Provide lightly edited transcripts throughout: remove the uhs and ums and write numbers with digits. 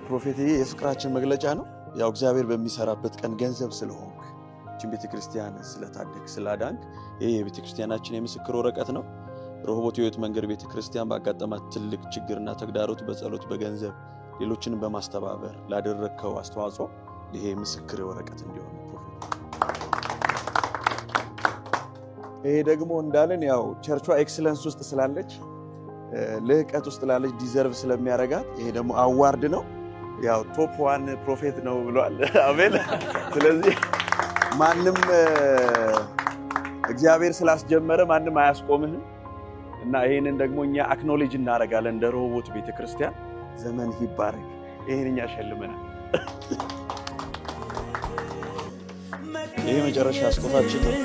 ፕሮፌት የፍቅራችን መግለጫ ነው። ያው እግዚአብሔር በሚሰራበት ቀን ገንዘብ ስለሆንክ እቺን ቤተክርስቲያን ስለታደግ ስላዳንክ ይሄ የቤተክርስቲያናችን የምስክር ወረቀት ነው። ረሆቦት ሕይወት መንገድ ቤተክርስቲያን ባጋጠማት ትልቅ ችግርና ተግዳሮት በጸሎት በገንዘብ ሌሎችንም በማስተባበር ላደረከው አስተዋጽኦ ይሄ ምስክር ወረቀት እንዲሆን ፕሮፌት። ይሄ ደግሞ እንዳለን ያው ቸርቿ ኤክሰለንስ ውስጥ ስላለች ልህቀት ውስጥ ላለች ዲዘርቭ ስለሚያረጋት ይሄ ደግሞ አዋርድ ነው። ያው ቶፕ ዋን ፕሮፌት ነው ብሏል አቤል። ስለዚህ ማንም እግዚአብሔር ስላስጀመረ ማንም አያስቆምህም እና ይሄንን ደግሞ እኛ አክኖሌጅ እናደርጋለን እንደ ረሆቦት ቤተክርስቲያን። ዘመን ይባረክ። ይሄን እኛ ሸልመናል። ይሄ መጨረሻ ስጦታችን ነው።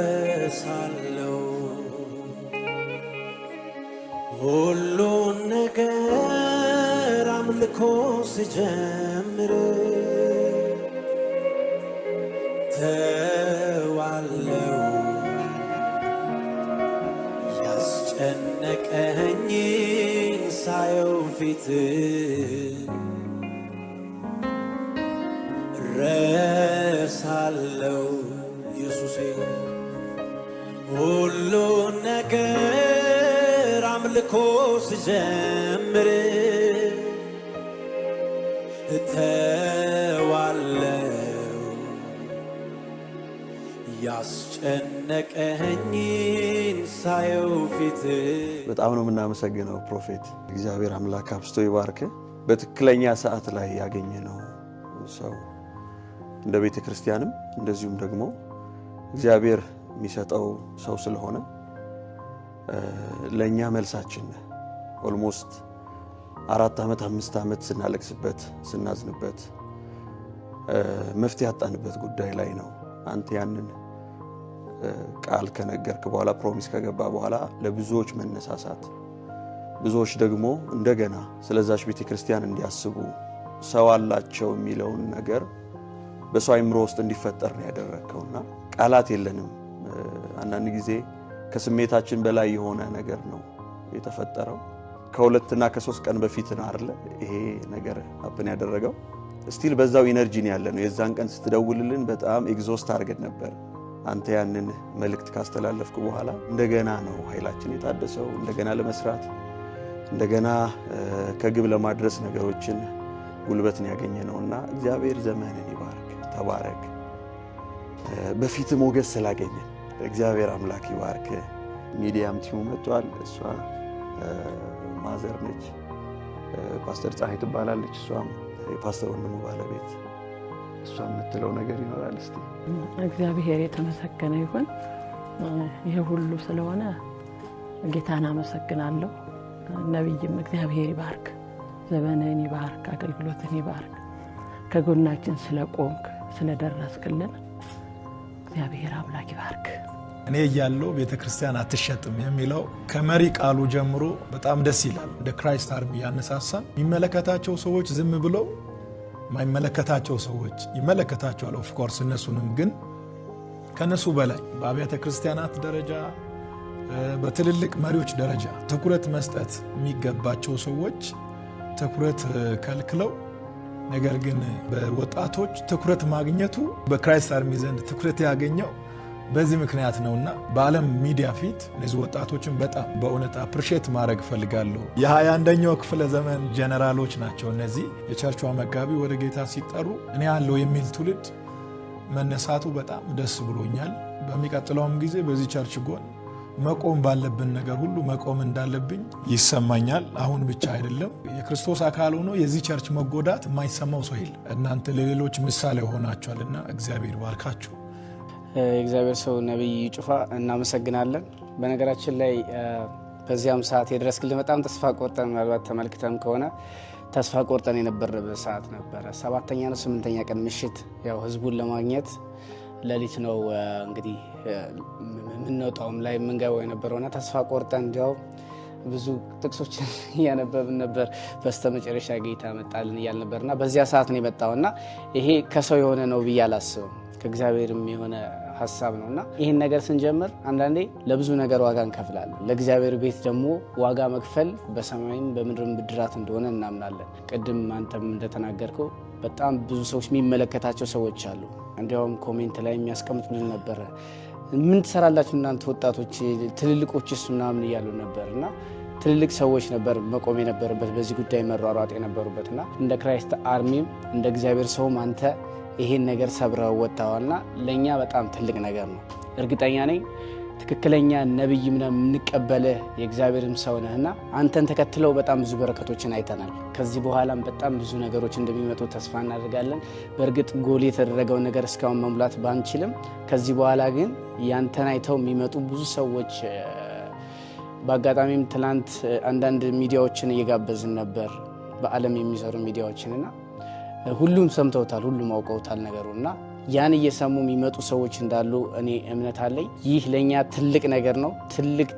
ረሳለው ሁሉን ነገር አምልኮ ስጀምር ተዋለው ያስጨነቀኝን ሳየው ፊት ረሳለው ኢየሱሴ ሁሉ ነገር አምልኮ ስጀምር እተዋለው ያስጨነቀኝን ሳየው ፊት። በጣም ነው የምናመሰግነው ፕሮፌት። እግዚአብሔር አምላክ አብስቶ ይባርክ። በትክክለኛ ሰዓት ላይ ያገኘነው ሰው እንደ ቤተ ክርስቲያንም እንደዚሁም ደግሞ እግዚአብሔር የሚሰጠው ሰው ስለሆነ ለኛ መልሳችን ኦልሞስት 4 ዓመት 5 ዓመት ስናለቅስበት ስናዝንበት መፍትሄ ያጣንበት ጉዳይ ላይ ነው። አንተ ያንን ቃል ከነገርክ በኋላ ፕሮሚስ ከገባ በኋላ ለብዙዎች መነሳሳት፣ ብዙዎች ደግሞ እንደገና ስለዛች ቤተ ክርስቲያን እንዲያስቡ ሰው አላቸው የሚለውን ነገር በሰው አይምሮ ውስጥ እንዲፈጠር ነው ያደረከውና ቃላት የለንም። አንዳንድ ጊዜ ከስሜታችን በላይ የሆነ ነገር ነው የተፈጠረው። ከ2 እና ከ3 ቀን በፊት ነው አይደል ይሄ ነገር ሀፕን ያደረገው። ስቲል በዛው ኢነርጂ ነው ያለነው። የዛን ቀን ስትደውልልን በጣም ኤግዞስት አድርገን ነበር። አንተ ያንን መልእክት ካስተላለፍኩ በኋላ እንደገና ነው ኃይላችን የታደሰው፣ እንደገና ለመስራት እንደገና ከግብ ለማድረስ ነገሮችን ጉልበትን ያገኘነውና እግዚአብሔር ዘመንን ይባርክ። ተባረክ። በፊት ሞገስ ስላገኘን እግዚአብሔር አምላክ ይባርክ። ሚዲያም ቲሙ መጥቷል። እሷ ማዘር ነች፣ ፓስተር ፀሐይ ትባላለች። እሷም የፓስተር ወንድሙ ባለቤት። እሷ የምትለው ነገር ይኖራል። እስቲ እግዚአብሔር የተመሰገነ ይሁን። ይሄ ሁሉ ስለሆነ ጌታን አመሰግናለሁ። ነብይም እግዚአብሔር ይባርክ፣ ዘመንን ይባርክ፣ አገልግሎትን ይባርክ። ከጎናችን ስለቆምክ ስለደረስክልን እግዚአብሔር አምላክ ይባርክ። እኔ እያለው ቤተክርስቲያን አትሸጥም የሚለው ከመሪ ቃሉ ጀምሮ በጣም ደስ ይላል። እንደ ክራይስት አርሚ ያነሳሳ። የሚመለከታቸው ሰዎች ዝም ብለው ማይመለከታቸው ሰዎች ይመለከታቸዋል። ኦፍ ኮርስ እነሱንም፣ ግን ከነሱ በላይ በአብያተ ክርስቲያናት ደረጃ በትልልቅ መሪዎች ደረጃ ትኩረት መስጠት የሚገባቸው ሰዎች ትኩረት ከልክለው፣ ነገር ግን በወጣቶች ትኩረት ማግኘቱ በክራይስት አርሚ ዘንድ ትኩረት ያገኘው በዚህ ምክንያት ነውና በዓለም ሚዲያ ፊት እነዚህ ወጣቶችን በጣም በእውነት አፕሪሼት ማድረግ ፈልጋለሁ። የ21ኛው ክፍለ ዘመን ጀነራሎች ናቸው እነዚህ። የቸርቿ መጋቢ ወደ ጌታ ሲጠሩ እኔ ያለው የሚል ትውልድ መነሳቱ በጣም ደስ ብሎኛል። በሚቀጥለውም ጊዜ በዚህ ቸርች ጎን መቆም ባለብን ነገር ሁሉ መቆም እንዳለብኝ ይሰማኛል። አሁን ብቻ አይደለም። የክርስቶስ አካል ሆኖ የዚህ ቸርች መጎዳት የማይሰማው ሰው የለም። እናንተ ለሌሎች ምሳሌ ሆናችኋልና እግዚአብሔር ባርካችሁ። እግዚአብሔር ሰው ነብይ ጩፋ እናመሰግናለን። በነገራችን ላይ በዚያም ሰዓት የድረስክልን በጣም ተስፋ ቆርጠን ምናልባት ተመልክተም ከሆነ ተስፋ ቆርጠን የነበረበት ሰዓት ነበረ። 7ኛ ነው 8ኛ ቀን ምሽት ያው ህዝቡን ለማግኘት ሌሊት ነው እንግዲህ የምንወጣውም ላይ የምንገባው የነበረውና ተስፋ ቆርጠን እንዲያው ብዙ ጥቅሶችን እያነበብን ነበር። በስተመጨረሻ ጌታ መጣልን እያል ነበርና በዚያ ሰዓት ነው የመጣውና ይሄ ከሰው የሆነ ነው ብዬ አላስብም፣ ከእግዚአብሔርም የሆነ ሀሳብ ነውና ይህን ነገር ስንጀምር አንዳንዴ ለብዙ ነገር ዋጋ እንከፍላለን። ለእግዚአብሔር ቤት ደግሞ ዋጋ መክፈል በሰማይም በምድርም ብድራት እንደሆነ እናምናለን። ቅድም አንተም እንደተናገርከው በጣም ብዙ ሰዎች የሚመለከታቸው ሰዎች አሉ። እንዲያውም ኮሜንት ላይ የሚያስቀምጡልን ነበረ ምን ትሰራላችሁ እናንተ ወጣቶች ትልልቆችስ ምናምን እያሉ ነበርና ትልልቅ ሰዎች ነበር መቆም የነበረበት በዚህ ጉዳይ መሯሯጥ የነበሩበትና እንደ ክራይስት አርሚም እንደ እግዚአብሔር ሰውም አንተ ይሄን ነገር ሰብረው ወጣዋልና ለኛ በጣም ትልቅ ነገር ነው። እርግጠኛ ነኝ ትክክለኛ ነብይ ምናምን እንቀበልህ የእግዚአብሔርም ሰው ነህና አንተን ተከትለው በጣም ብዙ በረከቶችን አይተናል። ከዚህ በኋላም በጣም ብዙ ነገሮች እንደሚመጡ ተስፋ እናደርጋለን። በእርግጥ ጎል የተደረገው ነገር እስካሁን መሙላት ባንችልም ከዚህ በኋላ ግን ያንተን አይተው የሚመጡ ብዙ ሰዎች በአጋጣሚም ትላንት አንዳንድ ሚዲያዎችን እየጋበዝን ነበር፣ በዓለም የሚሰሩ ሚዲያዎችንና ሁሉም ሰምተውታል፣ ሁሉም አውቀውታል ነገሩና ያን እየሰሙ የሚመጡ ሰዎች እንዳሉ እኔ እምነት አለኝ። ይህ ለኛ ትልቅ ነገር ነው። ትልቅ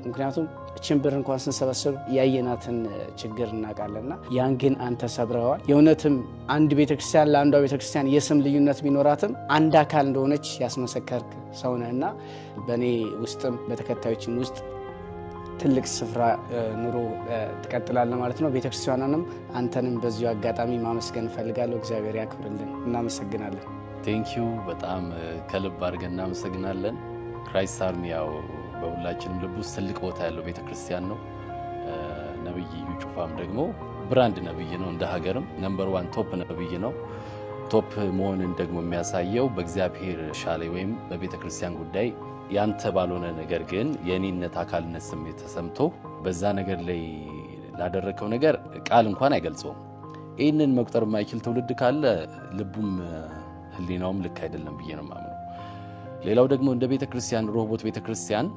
ምክንያቱም ችምብር እንኳን ስንሰበስብ ያየናትን ችግር እናውቃለንና ያን ግን አንተ ሰብረዋል። የእውነትም አንድ ቤተክርስቲያን ለአንዷ ቤተክርስቲያን የስም ልዩነት ቢኖራትም አንድ አካል እንደሆነች ያስመሰከርክ ሰው ነህና በእኔ ውስጥም በተከታዮችም ውስጥ ትልቅ ስፍራ ኑሮ ትቀጥላለህ ማለት ነው። ቤተክርስቲያናንም አንተንም በዚሁ አጋጣሚ ማመስገን እፈልጋለሁ። እግዚአብሔር ያክብርልን። እናመሰግናለን። ቴንኪዩ በጣም ከልብ አድርገን እናመሰግናለን። ክራይስት አርሚ ያው በሁላችንም ልብ ውስጥ ትልቅ ቦታ ያለው ቤተክርስቲያን ነው። ነብይ እዩ ጩፋም ደግሞ ብራንድ ነብይ ነው። እንደ ሀገርም ነምበር 1 ቶፕ ነብይ ነው። ቶፕ መሆንን ደግሞ የሚያሳየው በእግዚአብሔር ሻለ ወይም በቤተክርስቲያን ጉዳይ ያንተ ባልሆነ ነገር ግን የኔነት አካልነት ስሜት ተሰምቶ በዛ ነገር ላይ ላደረከው ነገር ቃል እንኳን አይገልጸውም። ይህንን መቁጠር የማይችል ትውልድ ካለ ልቡም ህሊናውም ልክ አይደለም ብዬ ነው የማምነው። ሌላው ደግሞ እንደ ቤተክርስቲያን ሮቦት ቤተክርስቲያን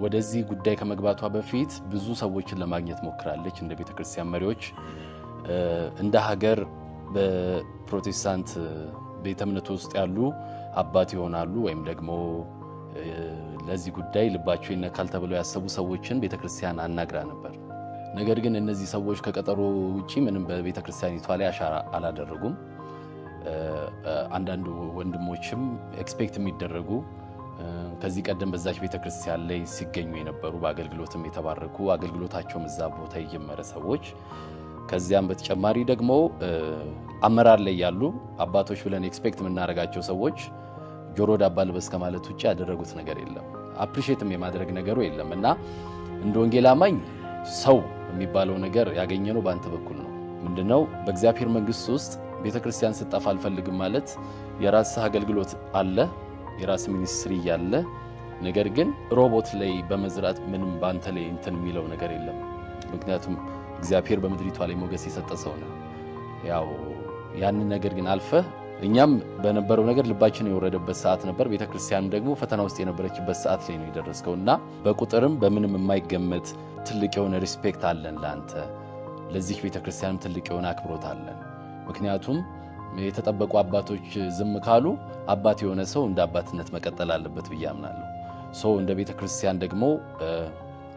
ወደዚህ ጉዳይ ከመግባቷ በፊት ብዙ ሰዎችን ለማግኘት ሞክራለች። እንደ ቤተክርስቲያን መሪዎች እንደ ሀገር በፕሮቴስታንት ቤተ እምነት ውስጥ ያሉ አባት ይሆናሉ ወይም ደግሞ ለዚህ ጉዳይ ልባቸው ይነካል ተብሎ ያሰቡ ሰዎችን ቤተክርስቲያን አናግራ ነበር። ነገር ግን እነዚህ ሰዎች ከቀጠሮ ውጪ ምንም በቤተክርስቲያኒቷ ላይ አሻራ አላደረጉም። አንዳንድ ወንድሞችም ኤክስፔክት የሚደረጉ ከዚህ ቀደም በዛች ቤተክርስቲያን ላይ ሲገኙ የነበሩ በአገልግሎትም የተባረኩ አገልግሎታቸው እዛ ቦታ የጀመረ ሰዎች ከዚያም በተጨማሪ ደግሞ አመራር ላይ ያሉ አባቶች ብለን ኤክስፔክት የምናደርጋቸው ሰዎች ጆሮ ዳባ ልበስ ከማለት ውጪ ያደረጉት ነገር የለም። አፕሪሺየትም የማድረግ ነገሩ የለም እና እንደ ወንጌል አማኝ ሰው የሚባለው ነገር ያገኘነው በአንተ በኩል ነው። ምንድነው በእግዚአብሔር መንግስት ውስጥ ቤተክርስቲያን ስጠፋ አልፈልግም ማለት የራስህ አገልግሎት አለ፣ የራስ ሚኒስትሪ ያለ፣ ነገር ግን ሮቦት ላይ በመዝራት ምንም ባንተ ላይ እንትን የሚለው ነገር የለም። ምክንያቱም እግዚአብሔር በምድሪቷ ላይ ሞገስ የሰጠ ሰው ነው። ያው ያንን ነገር ግን አልፈህ እኛም በነበረው ነገር ልባችን የወረደበት ሰዓት ነበር። ቤተክርስቲያን ደግሞ ፈተና ውስጥ የነበረችበት ሰዓት ላይ ነው የደረስከውና በቁጥርም በምንም የማይገመት ትልቅ የሆነ ሪስፔክት አለን ለአንተ። ለዚህ ቤተክርስቲያንም ትልቅ የሆነ አክብሮት አለን። ምክንያቱም የተጠበቁ አባቶች ዝም ካሉ አባት የሆነ ሰው እንደ አባትነት መቀጠል አለበት ብዬ አምናለሁ። እንደ ቤተክርስቲያን ደግሞ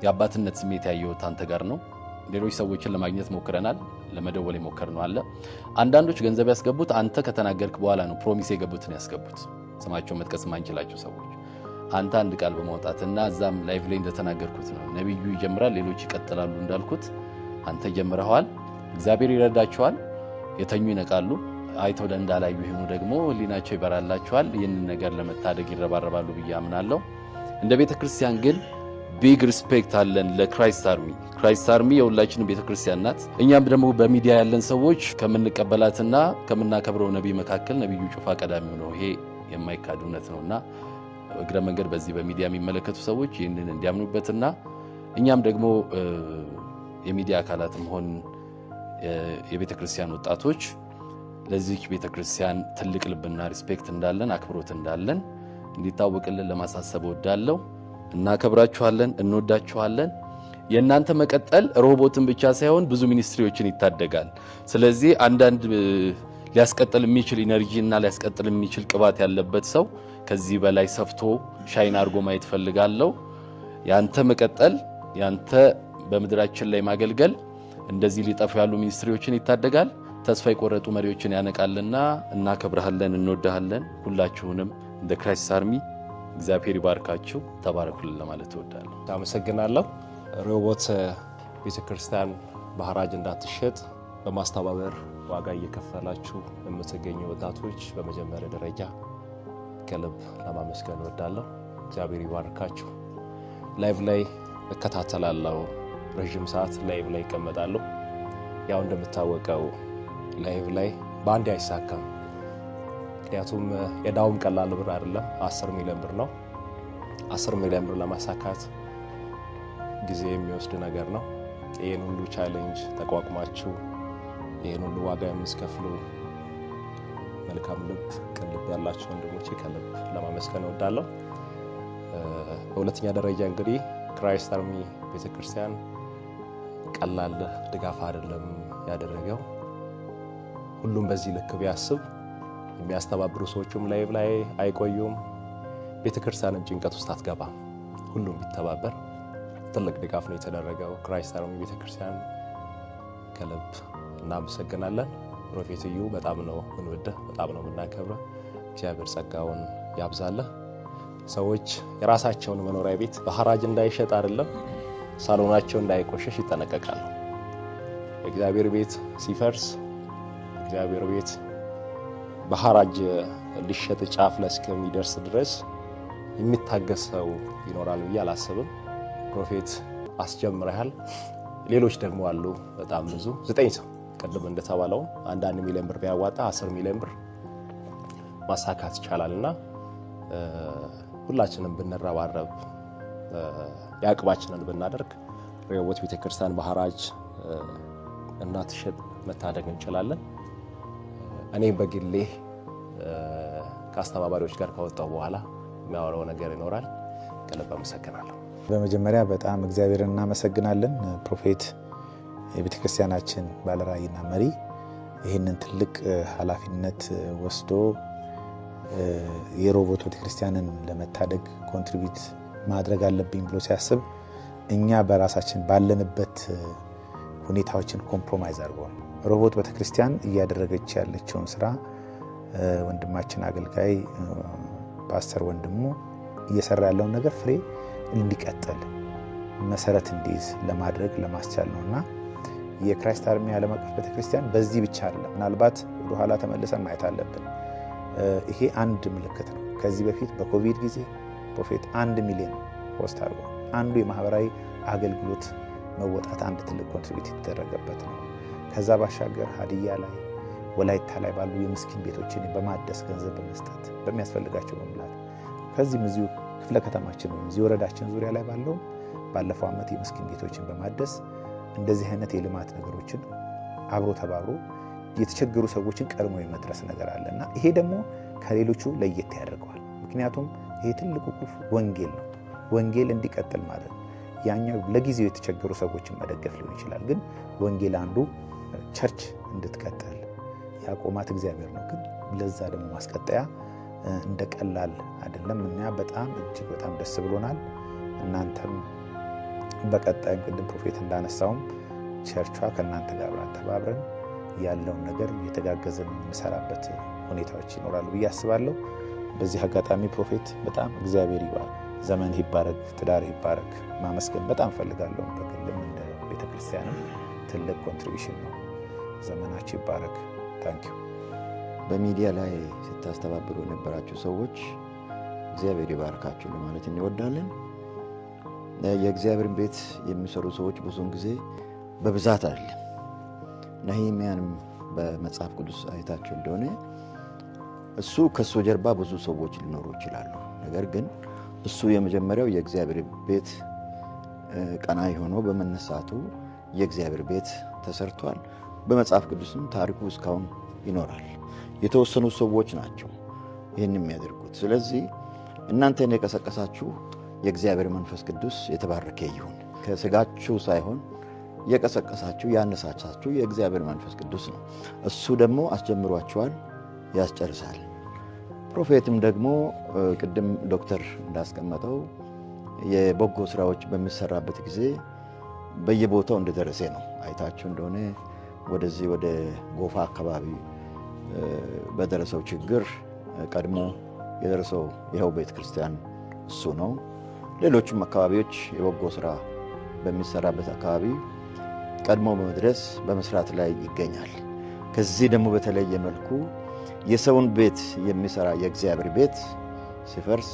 የአባትነት ስሜት ያየሁት አንተ ጋር ነው። ሌሎች ሰዎችን ለማግኘት ሞክረናል፣ ለመደወል ሞከርነው አለ። አንዳንዶች ገንዘብ ያስገቡት አንተ ከተናገርክ በኋላ ነው። ፕሮሚስ የገቡትን ያስገቡት ስማቸው መጥቀስ ማንችላቸው ሰዎች አንተ አንድ ቃል በማውጣትና እዛም ላይቭ ላይ እንደተናገርኩት ነው። ነብዩ ይጀምራል፣ ሌሎች ይቀጥላሉ እንዳልኩት አንተ ጀምረዋል። እግዚአብሔር ይረዳቸዋል። የተኙ ይነቃሉ፣ አይተው እንዳላዩ ይሁኑ ደግሞ ህሊናቸው ይበራላቸዋል። ይህንን ነገር ለመታደግ ይረባረባሉ ብዬ አምናለሁ። እንደ ቤተክርስቲያን ግን ቢግ ሪስፔክት አለን ለክራይስት አርሚ። ክራይስት አርሚ የሁላችንም ቤተክርስቲያን ናት። እኛም ደግሞ በሚዲያ ያለን ሰዎች ከምንቀበላትና ከምናከብረው ነቢይ መካከል ነብዩ ጩፋ ቀዳሚው ነው። ይሄ የማይካድ እውነት ነውና እግረ መንገድ በዚህ በሚዲያ የሚመለከቱ ሰዎች ይህንን እንዲያምኑበትና እኛም ደግሞ የሚዲያ አካላትም ሆን የቤተ ክርስቲያን ወጣቶች ለዚህ ቤተ ክርስቲያን ትልቅ ልብና ሪስፔክት እንዳለን አክብሮት እንዳለን እንዲታወቅልን ለማሳሰብ ወዳለው። እናከብራችኋለን፣ እንወዳችኋለን። የእናንተ መቀጠል ሮቦትን ብቻ ሳይሆን ብዙ ሚኒስትሪዎችን ይታደጋል። ስለዚህ አንዳንድ ሊያስቀጥል የሚችል ኢነርጂ እና ሊያስቀጥል የሚችል ቅባት ያለበት ሰው ከዚህ በላይ ሰፍቶ ሻይን አድርጎ ማየት ፈልጋለሁ። ያንተ መቀጠል፣ ያንተ በምድራችን ላይ ማገልገል እንደዚህ ሊጠፉ ያሉ ሚኒስትሪዎችን ይታደጋል፣ ተስፋ የቆረጡ መሪዎችን ያነቃልና እናከብርሃለን፣ እንወዳሃለን። ሁላችሁንም እንደ ክራይስት አርሚ እግዚአብሔር ይባርካችሁ፣ ተባረኩልን ለማለት እወዳለሁ። አመሰግናለሁ። ሮቦት ቤተክርስቲያን በሐራጅ እንዳትሸጥ በማስተባበር ዋጋ እየከፈላችሁ የምትገኙ ወጣቶች በመጀመሪያ ደረጃ ከልብ ለማመስገን እወዳለሁ። እግዚአብሔር ይባርካችሁ። ላይቭ ላይ እከታተላለሁ፣ ረጅም ሰዓት ላይቭ ላይ እቀመጣለሁ። ያው እንደምታወቀው ላይቭ ላይ በአንድ አይሳካም። ምክንያቱም የዳውም ቀላል ብር አይደለም፣ 10 ሚሊዮን ብር ነው። 10 ሚሊዮን ብር ለማሳካት ጊዜ የሚወስድ ነገር ነው። ይህን ሁሉ ቻሌንጅ ተቋቁማችሁ ይህን ሁሉ ዋጋ የምትከፍሉ መልካም ልብ፣ ቅን ልብ ያላችሁ ወንድሞቼ ከልብ ለማመስገን እወዳለሁ። በሁለተኛ ደረጃ እንግዲህ ክራይስት አርሚ ቤተክርስቲያን ቀላል ድጋፍ አይደለም ያደረገው። ሁሉም በዚህ ልክ ቢያስብ የሚያስተባብሩ ሰዎችም ላይቭ ላይ አይቆዩም፣ ቤተክርስቲያንም ጭንቀት ውስጥ አትገባም። ሁሉም ቢተባበር ትልቅ ድጋፍ ነው የተደረገው። ክራይስት አርሚ ቤተክርስቲያን ከልብ እናመሰግናለን። ፕሮፌት እዩ በጣም ነው እንወደህ፣ በጣም ነው የምናከብረው። እግዚአብሔር ጸጋውን ያብዛልህ። ሰዎች የራሳቸውን መኖሪያ ቤት በሐራጅ እንዳይሸጥ አይደለም ሳሎናቸው እንዳይቆሸሽ ይጠነቀቃሉ። እግዚአብሔር ቤት ሲፈርስ፣ እግዚአብሔር ቤት በሐራጅ ሊሸጥ ጫፍ ላይ እስከሚደርስ ድረስ የሚታገሰው ይኖራል ብዬ አላስብም። ፕሮፌት አስጀምረሃል። ሌሎች ደግሞ አሉ በጣም ብዙ 9 ሰው ቀደም እንደተባለው 1 ሚሊዮን ብር ቢያዋጣ 10 ሚሊዮን ብር ማሳካት ይቻላልና ሁላችንም ብንረባረብ ያቅባችንን ብናደርግ ሮቦት ቤተክርስቲያን በሐራጅ እንዳትሸጥ መታደግ እንችላለን። እኔ በግሌ ከአስተባባሪዎች ጋር ከወጣው በኋላ የሚያወራው ነገር ይኖራል። ከልብ አመሰግናለሁ። በመጀመሪያ በጣም እግዚአብሔርን እናመሰግናለን። ፕሮፌት የቤተክርስቲያናችን ባለራዕይና መሪ ይህንን ትልቅ ኃላፊነት ወስዶ የሮቦት ቤተክርስቲያንን ለመታደግ ኮንትሪቢዩት ማድረግ አለብኝ ብሎ ሲያስብ እኛ በራሳችን ባለንበት ሁኔታዎችን ኮምፕሮማይዝ አድርጎ ሮቦት ቤተክርስቲያን እያደረገች ያለችውን ስራ ወንድማችን አገልጋይ ፓስተር ወንድሙ እየሰራ ያለውን ነገር ፍሬ እንዲቀጥል መሰረት እንዲይዝ ለማድረግ ለማስቻል ነውና የክራይስት አርሚ ዓለም አቀፍ ቤተክርስቲያን በዚህ ብቻ አይደለም። ምናልባት ወደ ኋላ ተመልሰን ማየት አለብን። ይሄ አንድ ምልክት ነው። ከዚህ በፊት በኮቪድ ጊዜ ፕሮፌት 1 ሚሊዮን ፖስት አድርጎ አንዱ የማህበራዊ አገልግሎት መወጣት አንድ ትልቅ ኮንትሪቢዩት የተደረገበት ነው። ከዛ ባሻገር ሀዲያ ላይ ወላይታ ላይ ባሉ የምስኪን ቤቶችን በማደስ ገንዘብ በመስጠት በሚያስፈልጋቸው መሙላት ከዚህም እዚሁ ክፍለ ከተማችን ወይም እዚህ ወረዳችን ዙሪያ ላይ ባለው ባለፈው ዓመት የምስኪን ቤቶችን በማደስ እንደዚህ አይነት የልማት ነገሮችን አብሮ ተባብሮ የተቸገሩ ሰዎችን ቀድሞ የመድረስ ነገር አለና ይሄ ደግሞ ከሌሎቹ ለየት ያደርገዋል። ምክንያቱም ይሄ ትልቁ ቁልፍ ወንጌል ነው። ወንጌል እንዲቀጥል ማለት ያኛው ለጊዜው የተቸገሩ ሰዎችን መደገፍ ሊሆን ይችላል። ግን ወንጌል አንዱ ቸርች እንድትቀጥል ያቆማት እግዚአብሔር ነው። ግን ለዛ ደግሞ ማስቀጠያ እንደ ቀላል አይደለም እና በጣም እጅግ በጣም ደስ ብሎናል። እናንተም በቀጣይም ቅድም ፕሮፌት እንዳነሳውም ቸርቿ ከእናንተ ጋር ተባብረን ያለውን ነገር የተጋገዘን የምንሰራበት ሁኔታዎች ይኖራሉ ብዬ አስባለሁ። በዚህ አጋጣሚ ፕሮፌት በጣም እግዚአብሔር ይባርክ፣ ዘመን ይባረክ፣ ትዳር ይባረክ ማመስገን በጣም ፈልጋለሁ። በግልም እንደ ቤተክርስቲያንም ትልቅ ኮንትሪቢሽን ነው። ዘመናችሁ ይባረክ። ታንኪዩ። በሚዲያ ላይ ስታስተባብሩ የነበራችሁ ሰዎች እግዚአብሔር ይባርካችሁ ለማለት እንወዳለን። የእግዚአብሔርን ቤት የሚሰሩ ሰዎች ብዙውን ጊዜ በብዛት አይደለም። ነህምያንም በመጽሐፍ ቅዱስ አይታችሁ እንደሆነ እሱ ከሱ ጀርባ ብዙ ሰዎች ሊኖሩ ይችላሉ። ነገር ግን እሱ የመጀመሪያው የእግዚአብሔር ቤት ቀናኢ ሆኖ በመነሳቱ የእግዚአብሔር ቤት ተሰርቷል። በመጽሐፍ ቅዱስም ታሪኩ እስካሁን ይኖራል። የተወሰኑ ሰዎች ናቸው ይህን የሚያደርጉት። ስለዚህ እናንተን የቀሰቀሳችሁ የእግዚአብሔር መንፈስ ቅዱስ የተባረከ ይሁን። ከስጋችሁ ሳይሆን የቀሰቀሳችሁ ያነሳሳችሁ የእግዚአብሔር መንፈስ ቅዱስ ነው። እሱ ደግሞ አስጀምሯችኋል፣ ያስጨርሳል። ፕሮፌትም ደግሞ ቅድም ዶክተር እንዳስቀመጠው የበጎ ስራዎች በሚሰራበት ጊዜ በየቦታው እንደደረሰ ነው። አይታችሁ እንደሆነ ወደዚህ ወደ ጎፋ አካባቢ በደረሰው ችግር ቀድሞ የደረሰው ይኸው ቤተ ክርስቲያን እሱ ነው። ሌሎችም አካባቢዎች የበጎ ስራ በሚሰራበት አካባቢ ቀድሞ በመድረስ በመስራት ላይ ይገኛል። ከዚህ ደግሞ በተለየ መልኩ የሰውን ቤት የሚሰራ የእግዚአብሔር ቤት ሲፈርስ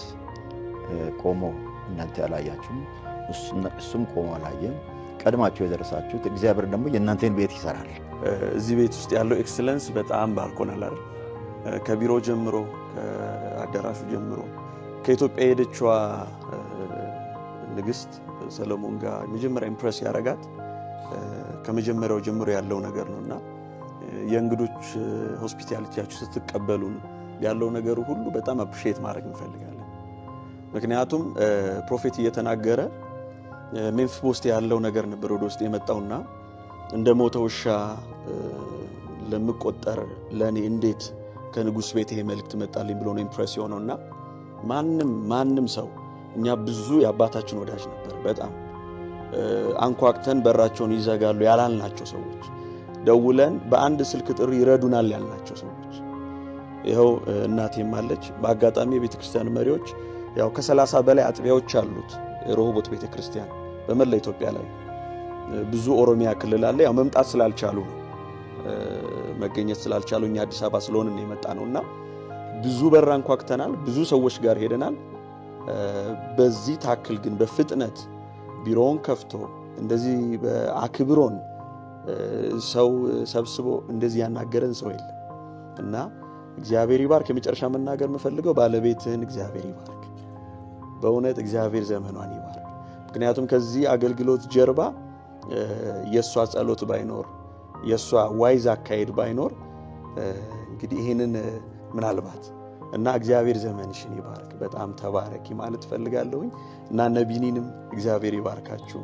ቆሞ እናንተ ያላያችሁም እሱም ቆሞ አላየም። ቀድማችሁ የደረሳችሁት እግዚአብሔር ደግሞ የእናንተን ቤት ይሰራል። እዚህ ቤት ውስጥ ያለው ኤክሰለንስ በጣም ባርኮናል አይደል? ከቢሮ ጀምሮ ከአዳራሹ ጀምሮ ከኢትዮጵያ የሄደችዋ ንግስት ሰለሞን ጋር መጀመሪያ ኢምፕረስ ያረጋት ከመጀመሪያው ጀምሮ ያለው ነገር ነውና የእንግዶች ሆስፒታሊቲያችሁ ስትቀበሉን ያለው ነገር ሁሉ በጣም አፕሪሺየት ማድረግ እንፈልጋለን። ምክንያቱም ፕሮፌት እየተናገረ ሜምፊቦስቴ ያለው ነገር ነበር ወደ ውስጥ የመጣውና እንደ ሞተ ውሻ ለምቆጠር ለኔ እንዴት ከንጉስ ቤት ይሄ መልእክት መጣልኝ ብሎ ነው ኢምፕረስ የሆነውና ማንም ሰው እኛ ብዙ የአባታችን ወዳጅ ነበር። በጣም አንኳክተን በራቸውን ይዘጋሉ ያላልናቸው ሰዎች፣ ደውለን በአንድ ስልክ ጥሪ ይረዱናል ያልናቸው ሰዎች ይኸው እናቴም አለች። በአጋጣሚ የቤተክርስቲያን መሪዎች ያው ከ30 በላይ አጥቢያዎች አሉት ሮሆቦት ቤተክርስቲያን በመላ ኢትዮጵያ ላይ ብዙ ኦሮሚያ ክልል አለ። ያው መምጣት ስላልቻሉ ነው መገኘት ስላልቻሉ እኛ አዲስ አበባ ስለሆነ ነው የመጣ ነውና ብዙ በር አንኳክተናል፣ ብዙ ሰዎች ጋር ሄደናል። በዚህ ታክል ግን በፍጥነት ቢሮውን ከፍቶ እንደዚህ በአክብሮን ሰው ሰብስቦ እንደዚህ ያናገረን ሰው የለም እና እግዚአብሔር ይባርክ። የመጨረሻ መናገር የምፈልገው ባለቤትህን እግዚአብሔር ይባርክ። በእውነት እግዚአብሔር ዘመኗን ይባርክ። ምክንያቱም ከዚህ አገልግሎት ጀርባ የሷ ጸሎት ባይኖር የሷ ዋይዝ አካሄድ ባይኖር እንግዲህ ይሄንን ምናልባት እና እግዚአብሔር ዘመንሽን ይባርክ። በጣም ተባረኪ ማለት ፈልጋለሁኝ እና ነቢኒንም እግዚአብሔር ይባርካችሁ።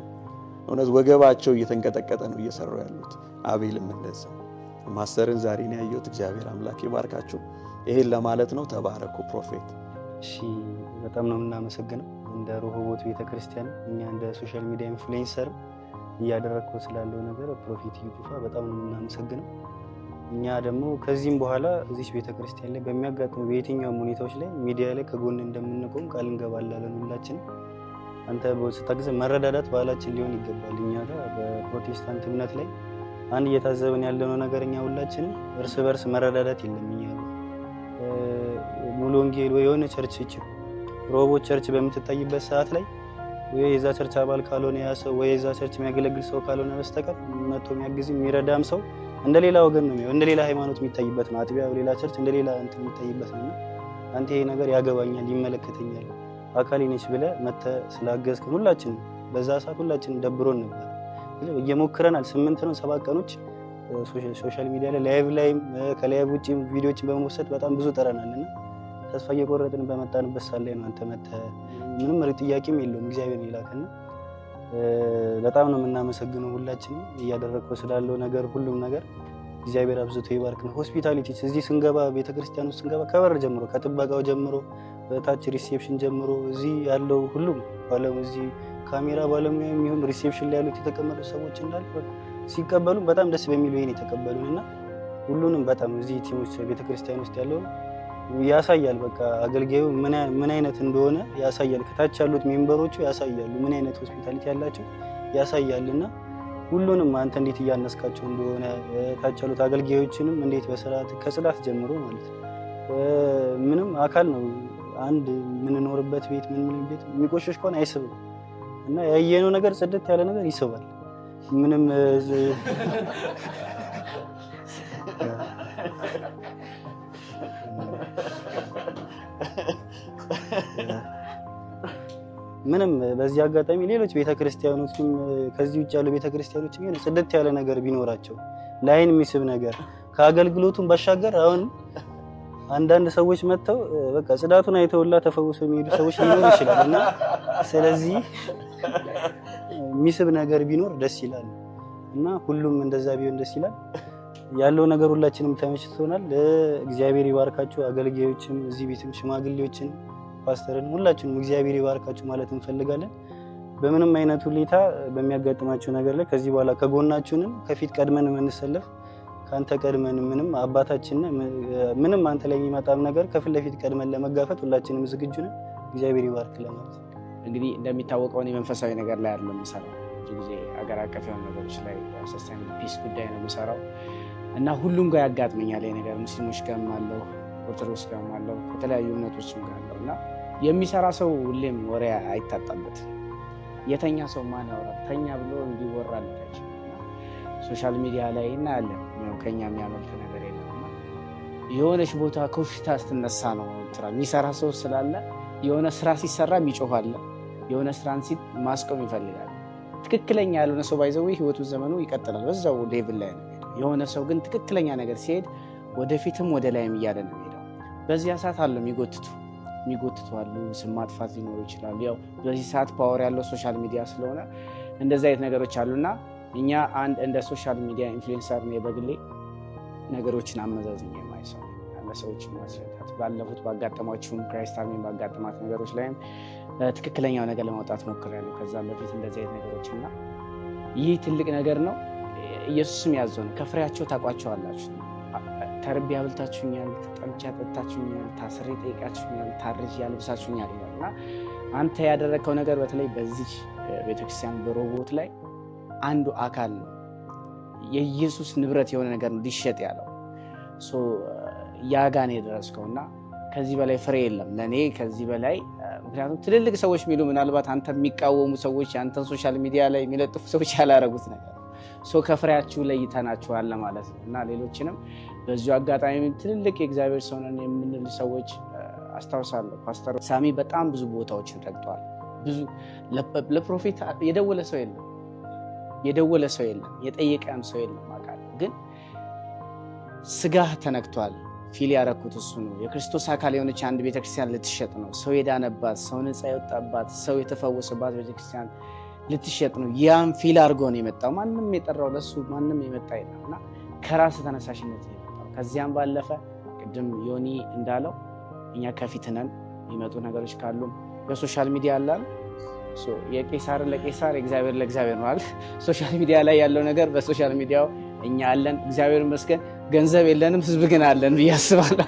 እውነት ወገባቸው እየተንቀጠቀጠ ነው እየሰሩ ያሉት። አቤልም እንደዛው። ማስተርን ዛሬ ነው ያየሁት። እግዚአብሔር አምላክ ይባርካችሁ። ይሄን ለማለት ነው። ተባረኩ። ፕሮፌት እሺ፣ በጣም ነው የምናመሰግነው። እንደ ሮሆቦት ቤተክርስቲያን እኛ እንደ ሶሻል ሚዲያ ኢንፍሉዌንሰር እያደረግከው ስላለው ነገር ፕሮፌት ዩቱፋ በጣም ነው የምናመሰግነው። እኛ ደግሞ ከዚህም በኋላ እዚህ ቤተክርስቲያን ላይ በሚያጋጥሙ በየትኛውም ሁኔታዎች ላይ ሚዲያ ላይ ከጎን እንደምንቆም ቃል እንገባለን። ሁላችን አንተ ስታግዘ መረዳዳት ባህላችን ሊሆን ይገባል። እኛ ጋር በፕሮቴስታንት እምነት ላይ አንድ እየታዘብን ያለነው ነገር እኛ ሁላችንም እርስ በርስ መረዳዳት የለም። እኛ ሙሉ ወንጌል ወይ የሆነ ቸርች ሮሆቦት ቸርች በምትታይበት ሰዓት ላይ ወይ የዛ ቸርች አባል ካልሆነ ያ ሰው ወይ የዛ ቸርች የሚያገለግል ሰው ካልሆነ በስተቀር መጥቶ የሚያግዝ የሚረዳም ሰው እንደሌላ ወገን ነው እንደሌላ ሃይማኖት የሚታይበት ነው። አጥቢያ ሌላ ቸርች እንደሌላ እንትን የሚታይበት ነው። አንተ ይሄ ነገር ያገባኛል፣ ይመለከተኛል፣ አካሌ ነች ብለህ መጥተህ ስላገዝክ ሁላችን በዛ ሰዓት ሁላችን ደብሮን ነበር። እየሞክረናል 8 ነው 7 ቀኖች ሶሻል ሚዲያ ላይ ላይቭ ላይም ከላይቭ ውጪ ቪዲዮዎችን በመወሰድ በጣም ብዙ ጠረናልና ተስፋ እየቆረጥን በመጣንበት ሰዓት ላይ ነው አንተ መጥተህ ምንም ጥያቄም የለውም እግዚአብሔር ይላከና በጣም ነው የምናመሰግነው። ሁላችንም እያደረግከው ስላለው ነገር ሁሉም ነገር እግዚአብሔር አብዝቶ ይባርክ ነው። ሆስፒታሊቲ እዚህ ስንገባ ቤተክርስቲያን ውስጥ ስንገባ ከበር ጀምሮ ከጥበቃው ጀምሮ በታች ሪሴፕሽን ጀምሮ እዚህ ያለው ሁሉም ባለም እዚህ ካሜራ ባለሙያ የሚሆን ሪሴፕሽን ላይ ያሉት የተቀመጡ ሰዎች እንዳሉ ሲቀበሉ በጣም ደስ በሚል ወይ ነው የተቀበሉንና ሁሉንም በጣም እዚህ ቲሞች ቤተክርስቲያን ውስጥ ያለው ያሳያል። በቃ አገልጋዩ ምን አይነት እንደሆነ ያሳያል። ከታች ያሉት ሜምበሮቹ ያሳያሉ ምን አይነት ሆስፒታሊቲ ያላቸው ያሳያልና ሁሉንም አንተ እንዴት እያነስካቸው እንደሆነ ታች ያሉት አገልጋዮችንም እንዴት በስርዓት ከጽዳት ጀምሮ ማለት ምንም አካል ነው። አንድ ምንኖርበት ቤት ምን ቤት የሚቆሽሽ ከሆነ አይስብም እና ያየነው ነገር ጽድት ያለ ነገር ይስባል። ምንም ምንም በዚህ አጋጣሚ ሌሎች ቤተክርስቲያኖችም ከዚህ ውጭ ያሉ ቤተክርስቲያኖችም የሆነ ጽድት ያለ ነገር ቢኖራቸው ለአይን የሚስብ ነገር ከአገልግሎቱም ባሻገር አሁን አንዳንድ ሰዎች መጥተው በቃ ጽዳቱን አይተውላ ተፈውሰው የሚሄዱ ሰዎች ሊኖሩ ይችላል እና ስለዚህ የሚስብ ነገር ቢኖር ደስ ይላል እና ሁሉም እንደዛ ቢሆን ደስ ይላል። ያለው ነገር ሁላችንም ተመችቶናል። እግዚአብሔር ይባርካችሁ። አገልጋዮችም እዚህ ቤትም ሽማግሌዎችን ፓስተርን ሁላችንም እግዚአብሔር ይባርካችሁ ማለት እንፈልጋለን። በምንም አይነት ሁኔታ በሚያጋጥማችሁ ነገር ላይ ከዚህ በኋላ ከጎናችሁንም ከፊት ቀድመን የምንሰለፍ ካንተ ቀድመን ምንም አባታችን ምንም አንተ ላይ የሚመጣም ነገር ከፊት ለፊት ቀድመን ለመጋፈጥ ሁላችንም ዝግጁ ነን። እግዚአብሔር ይባርክ ለማለት እንግዲህ እንደሚታወቀው እኔ መንፈሳዊ ነገር ላይ አይደለም የምሰራው። ብዙ ጊዜ አገር አቀፍ የሆኑ ነገሮች ላይ ሰስቴይነብል ፒስ ጉዳይ ነው የምሰራው እና ሁሉም ጋር ያጋጥመኛል ይሄ ነገር። ሙስሊሞች ጋርም አለው፣ ኦርቶዶክስ ጋርም አለው፣ ከተለያዩ እምነቶችም ጋር አለው እና የሚሰራ ሰው ሁሌም ወሬ አይታጣበትም። የተኛ ሰው ማን ያወራል? ተኛ ብሎ እንዲወራለች ሶሻል ሚዲያ ላይ እናያለን። ከኛ የሚያመልጥ ነገር የለም። የሆነች ቦታ ኮሽታ ስትነሳ ነው የሚሰራ ሰው ስላለ የሆነ ስራ ሲሰራ የሚጮህ የሆነ ስራን ማስቆም ይፈልጋል። ትክክለኛ ያልሆነ ሰው ባይዘው ህይወቱ ዘመኑ ይቀጥላል በዛው ሌቭል ላይ ነው። የሆነ ሰው ግን ትክክለኛ ነገር ሲሄድ ወደፊትም ወደ ላይም እያለ ነው ሄደው። በዚያ ሰዓት አለ የሚጎትቱ አሉ። ስም ማጥፋት ሊኖሩ ይችላሉ። ያው በዚህ ሰዓት ፓወር ያለው ሶሻል ሚዲያ ስለሆነ እንደዚህ አይነት ነገሮች አሉና እኛ አንድ እንደ ሶሻል ሚዲያ ኢንፍሉዌንሰር ነው በግሌ ነገሮችን አመዛዝኛ የማይሰው ለሰዎች ማስረዳት ባለፉት ባጋጠማችሁም ክራይስት አርሚ ባጋጠማት ነገሮች ላይም ትክክለኛው ነገር ለማውጣት ሞክሬያለሁ። ከዛም በፊት እንደዚህ አይነት ነገሮችና ይህ ትልቅ ነገር ነው። ኢየሱስም ያዘው ነው ከፍሬያቸው ታውቋቸዋላችሁ። ተርቤ አብልታችሁኛል፣ ተጠምቼ አጠጥታችሁኛል፣ ታስሬ ጠይቃችሁኛል፣ ታርዤ አልብሳችሁኛል ይላልና አንተ ያደረከው ነገር በተለይ በዚህ ቤተክርስቲያን በሮቦት ላይ አንዱ አካል ነው። የኢየሱስ ንብረት የሆነ ነገር ነው ሊሸጥ ያለው ያጋን የደረስከውና ከዚህ በላይ ፍሬ የለም ለኔ ከዚህ በላይ። ምክንያቱም ትልልቅ ሰዎች የሚሉ ምናልባት አንተ የሚቃወሙ ሰዎች አንተን ሶሻል ሚዲያ ላይ የሚለጥፉ ሰዎች ያላረጉት ነገር ከፍሬያችሁ ለይተናችኋል ማለት ነው እና ሌሎችንም በዚሁ አጋጣሚ ትልልቅ የእግዚአብሔር ሰው ነን የምንል ሰዎች አስታውሳለሁ። ፓስተር ሳሚ በጣም ብዙ ቦታዎችን ረግጧል። ብዙ ለፕሮፌት የደወለ ሰው የለም፣ የጠየቀም ሰው የለም አውቃለሁ። ግን ስጋህ ተነክቷል። ፊል ያረኩት እሱ ነው። የክርስቶስ አካል የሆነች አንድ ቤተክርስቲያን ልትሸጥ ነው። ሰው የዳነባት፣ ሰው ነፃ የወጣባት፣ ሰው የተፈወሰባት ቤተክርስቲያን ልትሸጥ ነው። ያም ፊል አድርጎ ነው የመጣው። ማንም የጠራው ለሱ ማንም የመጣ የለም እና ከራስ ተነሳሽነት ነው የመጣው። ከዚያም ባለፈ ቅድም ዮኒ እንዳለው እኛ ከፊት ነን። የሚመጡ ነገሮች ካሉ በሶሻል ሚዲያ አላል የቄሳርን ለቄሳር የእግዚአብሔር ለእግዚአብሔር ነው አይደል? ሶሻል ሚዲያ ላይ ያለው ነገር በሶሻል ሚዲያው እኛ አለን። እግዚአብሔር ይመስገን ገንዘብ የለንም፣ ህዝብ ግን አለን ብዬ አስባለሁ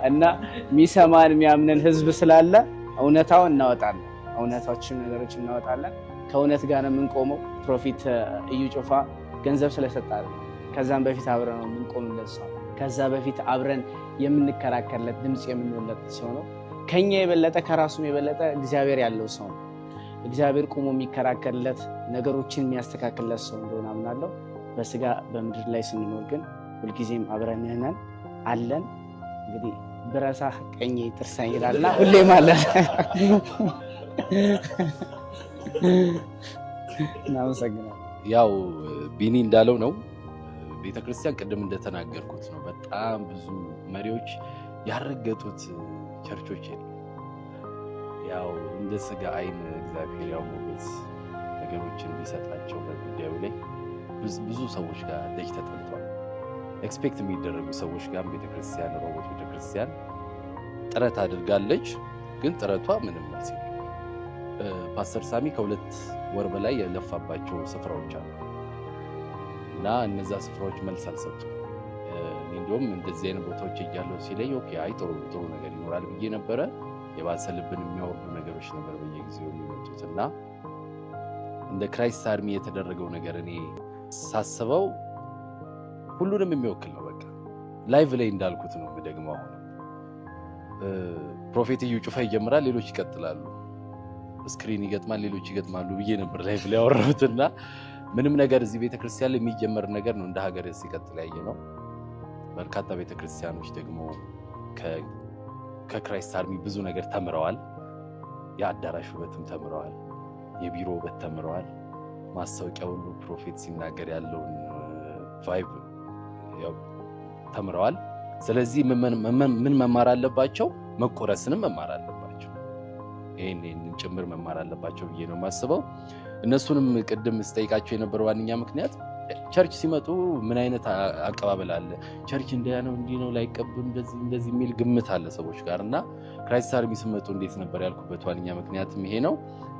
እና የሚሰማን የሚያምነን ህዝብ ስላለ እውነታውን እናወጣለን። እውነታዎችን ነገሮች እናወጣለን። ከእውነት ጋር ነው የምንቆመው። ፕሮፌት እዩ ጩፋ ገንዘብ ስለሰጣል ከዛም በፊት አብረን ነው የምንቆምለት ሰው፣ ከዛ በፊት አብረን የምንከራከርለት ድምፅ የምንወለት ሰው ነው። ከኛ የበለጠ ከራሱም የበለጠ እግዚአብሔር ያለው ሰው ነው። እግዚአብሔር ቆሞ የሚከራከርለት ነገሮችን የሚያስተካክልለት ሰው እንደሆነ አምናለሁ። በስጋ በምድር ላይ ስንኖር ግን ሁልጊዜም አብረን ነን አለን። እንግዲህ ብረሳህ ቀኜ ጥርሳኝ ይላልና ሁሌም አለን። እናመሰግናለን። ያው ቢኒ እንዳለው ነው። ቤተክርስቲያን ቅድም እንደተናገርኩት ነው። በጣም ብዙ መሪዎች ያረገጡት ቸርቾች ያው እንደ ስጋ አይን እግዚአብሔር ያው ሞገስ ነገሮችን ሊሰጣቸው በጉዳዩ ላይ ብዙ ሰዎች ጋር ደጅ ተጠልቷል። ኤክስፔክት የሚደረጉ ሰዎች ጋር ቤተክርስቲያን ሮቦት ቤተክርስቲያን ጥረት አድርጋለች፣ ግን ጥረቷ ምንም መልስ የለም። ፓስተር ሳሚ ከ2 ወር በላይ የለፋባቸው ስፍራዎች አሉ እና እነዛ ስፍራዎች መልስ አልሰጡም። እንዲሁም እንደዚህ አይነት ቦታዎች እያለው ሲለይ ኦኬ አይ ጥሩ ነገር ይኖራል ብዬ ነበረ። የባሰ ልብን የሚያወርዱ ነገሮች ነበር በየጊዜው የሚመጡት እና እንደ ክራይስት አርሚ የተደረገው ነገር እኔ ሳስበው ሁሉንም የሚወክል ነው። በቃ ላይቭ ላይ እንዳልኩት ነው የምደግመው። አሁን ፕሮፌት እዩ ጩፋ ይጀምራል፣ ሌሎች ይቀጥላሉ። ስክሪን ይገጥማል፣ ሌሎች ይገጥማሉ ብዬ ነበር ላይቭ ላይ ያወራሁትና ምንም ነገር እዚህ ቤተክርስቲያን ላይ የሚጀመር ነገር ነው እንደ ሀገር ሲቀጥል ያየ ነው። በርካታ ቤተክርስቲያኖች ደግሞ ከክራይስት አርሚ ብዙ ነገር ተምረዋል። የአዳራሽ ውበትም ተምረዋል። የቢሮ ውበት ተምረዋል። ማስታወቂያ ሁሉ ፕሮፌት ሲናገር ያለውን ቫይብ ያው ተምረዋል። ስለዚህ ምን መማር አለባቸው? መቆረስንም መማር አለባቸው። ይሄን ጭምር መማር አለባቸው ብዬ ነው የማስበው። እነሱንም ቅድም ስጠይቃቸው የነበረው ዋነኛ ምክንያት ቸርች ሲመጡ ምን አይነት አቀባበል አለ፣ ቸርች እንዲያ ነው እንዲህ ነው ላይቀበሉ እንደዚህ የሚል ግምት አለ ሰዎች ጋር እና ክራይስት አርሚ ሲመጡ እንዴት ነበር ያልኩበት ዋነኛ ምክንያትም ይሄ ነው።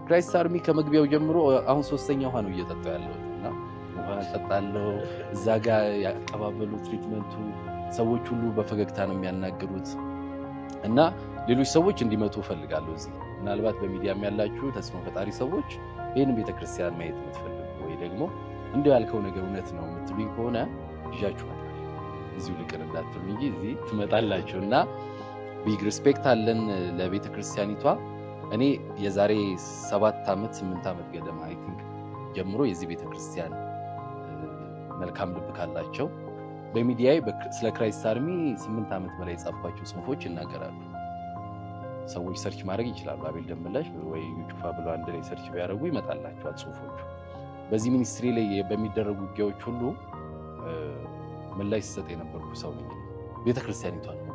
ክራይስት አርሚ ከመግቢያው ጀምሮ አሁን 3ኛ ውሃ ነው እየጠጣው ያለው እና ውሃ ጠጣለው። እዛ ጋር ያቀባበሉ ትሪትመንቱ ሰዎች ሁሉ በፈገግታ ነው የሚያናገሩት እና ሌሎች ሰዎች እንዲመጡ ፈልጋለሁ። እዚህ ምናልባት በሚዲያም ያላችሁ ተስፋ ፈጣሪ ሰዎች ይሄንን ቤተክርስቲያን ማየት የምትፈልጉ ወይ ደግሞ እንደው ያልከው ነገር እውነት ነው የምትሉኝ ከሆነ ይዣችሁ መጣሁ። እዚሁ ልቅር እንዳትሉ እንጂ እዚህ ትመጣላችሁና ቢግ ሪስፔክት አለን ለቤተክርስቲያኒቷ። እኔ የዛሬ 7 ዓመት 8 ዓመት ገደማ አይ ቲንክ ጀምሮ የዚህ ቤተክርስቲያን መልካም ልብ ካላቸው በሚዲያዬ ስለ ክራይስት አርሚ 8 ዓመት በላይ የጻፍኳቸው ጽሁፎች ይናገራሉ። ሰዎች ሰርች ማድረግ ይችላሉ። አቤል ደምላሽ ወይ ዩጩፋ ብሎ አንድ ላይ ሰርች ቢያደርጉ ይመጣላቸዋል ጽሁፎቹ። በዚህ ሚኒስትሪ ላይ በሚደረጉ ውጊያዎች ሁሉ ምላሽ ሲሰጥ የነበርኩ ሰው ነኝ ቤተክርስቲያኒቷን ነው።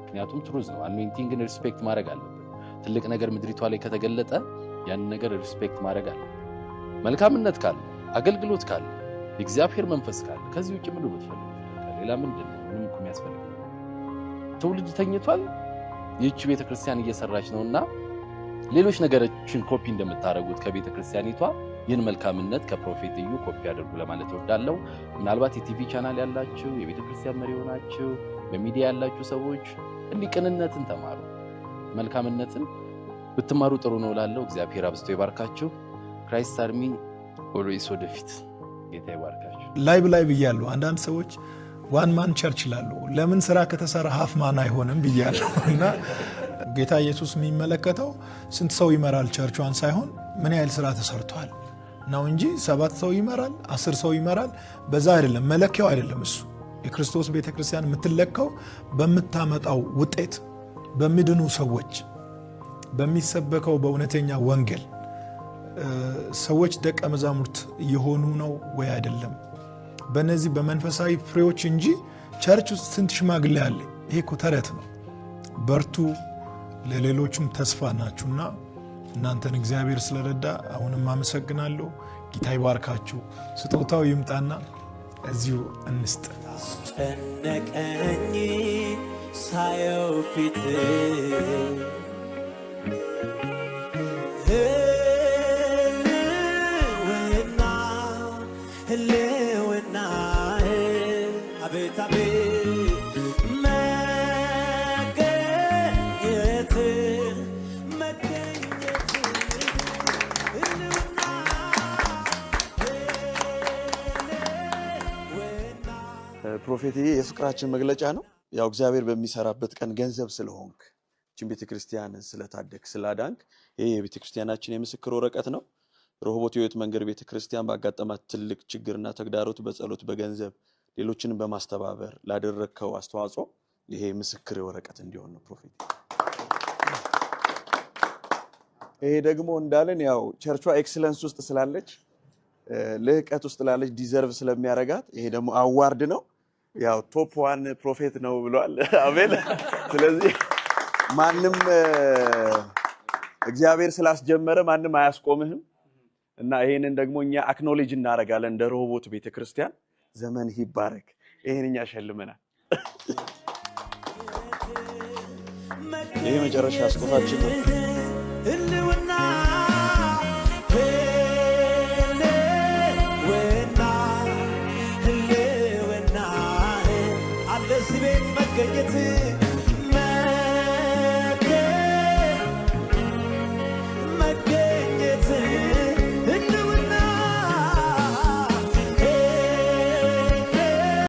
ምክንያቱም ትሩዝ ነው። አኖይንቲንግን ሪስፔክት ማድረግ አለብን። ትልቅ ነገር ምድሪቷ ላይ ከተገለጠ ያን ነገር ሪስፔክት ማድረግ አለ። መልካምነት ካለ፣ አገልግሎት ካለ፣ የእግዚአብሔር መንፈስ ካለ ከዚህ ውጭ ምን ብትፈልጉ ሌላ ምንድን ነው? ምንም እኮ የሚያስፈልግ ትውልድ ተኝቷል። ይህች ቤተክርስቲያን እየሰራች ነውና ሌሎች ነገሮችን ኮፒ እንደምታደርጉት ከቤተክርስቲያኒቷ ይህን መልካምነት ከፕሮፌት እዩ ኮፒ አድርጉ ለማለት እወዳለሁ። ምናልባት የቲቪ ቻናል ያላችሁ፣ የቤተክርስቲያን መሪ ሆናችሁ፣ በሚዲያ ያላችሁ ሰዎች እንዲህ ቅንነትን ተማሩ፣ መልካምነትን ብትማሩ ጥሩ ነው እላለሁ። እግዚአብሔር አብዝቶ ይባርካችሁ። ክራይስት አርሚ ኦልዌይስ ወደፊት። ጌታ ይባርካችሁ። ላይ ብያለሁ። አንዳንድ ሰዎች ዋን ማን ቸርች ይላሉ። ለምን ስራ ከተሰራ ሀፍ ማን አይሆንም ብያለሁ። እና ጌታ ኢየሱስ የሚመለከተው ስንት ሰው ይመራል ቸርቿን ሳይሆን ምን ያህል ስራ ተሰርቷል ነው እንጂ 7 ሰው ይመራል 10 ሰው ይመራል በዛ አይደለም። መለኪያው አይደለም እሱ። የክርስቶስ ቤተክርስቲያን የምትለካው በምታመጣው ውጤት፣ በሚድኑ ሰዎች፣ በሚሰበከው በእውነተኛ ወንጌል ሰዎች ደቀ መዛሙርት እየሆኑ ነው ወይ አይደለም፣ በእነዚህ በመንፈሳዊ ፍሬዎች እንጂ ቸርች ውስጥ ስንት ሽማግሌ አለ። ይሄ እኮ ተረት ነው። በርቱ፣ ለሌሎችም ተስፋ ናችሁና እናንተን እግዚአብሔር ስለረዳ አሁንም አመሰግናለሁ። ጌታ ይባርካችሁ። ስጦታው ይምጣና እዚሁ እንስጥ። ጨነቀኝ ሳየው ፊት ህልውና አቤት አቤት መገኘት ህልውና ፕሮፌትዬ የፍቅራችን መግለጫ ነው። ያው እግዚአብሔር በሚሰራበት ቀን ገንዘብ ስለሆንክ እቺን ቤተክርስቲያን ስለታደግ ስላዳንክ ይሄ የቤተክርስቲያናችን የምስክር ወረቀት ነው። ረሆቦት የሕይወት መንገድ ቤተክርስቲያን ባጋጠማት ትልቅ ችግርና ተግዳሮት በጸሎት በገንዘብ ሌሎችንም በማስተባበር ላደረከው አስተዋጽኦ ይሄ ምስክር ወረቀት እንዲሆን ነው ፕሮፌት። ይሄ ደግሞ እንዳለን ያው ቸርቿ ኤክሰለንስ ውስጥ ስላለች ልህቀት ውስጥ ላለች ዲዘርቭ ስለሚያረጋት ይሄ ደግሞ አዋርድ ነው። ያው ቶፕ 1 ፕሮፌት ነው ብሏል አቤል። ስለዚህ ማንም እግዚአብሔር ስላስጀመረ ማንም አያስቆምህም እና ይሄንን ደግሞ እኛ አክኖሌጅ እናደርጋለን እንደ ረሆቦት ቤተክርስቲያን። ዘመን ይባረክ። ይሄን እኛ ሸልመናል። ይሄ መጨረሻ ስጦታችን ነው።